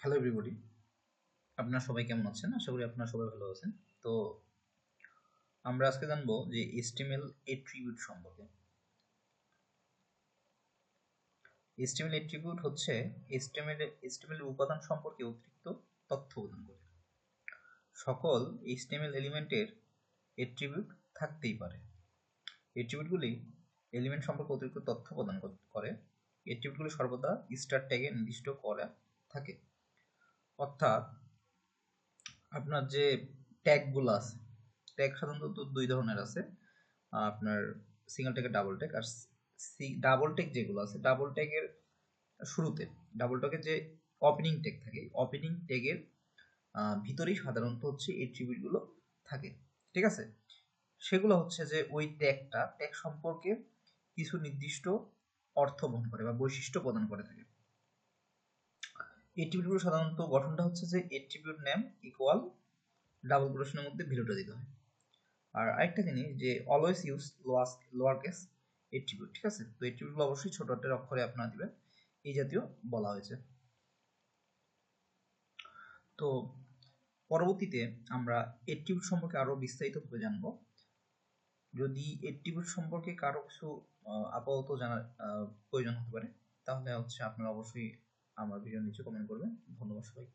Hello everybody, আপনারা সবাই কেমন আছেন? আশা করি আপনারা সবাই ভালো আছেন। তো আমরা আজকে জানবো যে HTML এট্রিবিউট সম্পর্কে। HTML এট্রিবিউট হচ্ছে HTML এর উপাদান সম্পর্কে অতিরিক্ত তথ্য প্রদান করে। সকল HTML এলিমেন্টের এট্রিবিউট থাকতেই পারে। এট্রিবিউটগুলি এলিমেন্ট সম্পর্কে অতিরিক্ত তথ্য প্রদান করে। এট্রিবিউটগুলি সর্বদা স্টার ট্যাগে নির্দিষ্ট করা থাকে। অর্থাৎ আপনার যে ট্যাগগুলো আছে, ট্যাগ সাধারণত দুই ধরনের আছে। আপনার সিঙ্গেল ট্যাগ, ডাবল ট্যাগ। আর ডাবল ট্যাগ যেগুলো আছে, ডাবল ট্যাগের শুরুতে ডাবল ট্যাগের যে ওপেনিং ট্যাগ থাকে, ওপেনিং ট্যাগের ভিতরেই সাধারণত হচ্ছে এট্রিবিউটগুলো থাকে। ঠিক আছে, সেগুলো হচ্ছে যে ওই ট্যাগ সম্পর্কে কিছু নির্দিষ্ট অর্থ বহন করে বা বৈশিষ্ট্য প্রদান করে থাকে। এট্রিবিউটগুলো সাধারণত গঠনটা হচ্ছে যে এট্রিবিউট নেম ইকুয়াল ডাবল কোটেশনের মধ্যে ভ্যালুটা দিতে হয়। আর আরেকটা জিনিস যে always use lower case attribute. ঠিক আছে, তো এট্রিবিউটগুলো অবশ্যই ছোট হাতের অক্ষরে আপনারা দিবেন, এই জাতীয় বলা হয়েছে। তো পরবর্তীতে আমরা এট্রিবিউট সম্পর্কে আরো বিস্তারিতভাবে জানবো। যদি এট্রিবিউট সম্পর্কে কারো কিছু আপাতত জানার প্রয়োজন হতে পারে, তাহলে হচ্ছে আপনারা অবশ্যই আমার ভিডিওর নিচে কমেন্ট করবেন। ধন্যবাদ সবাই।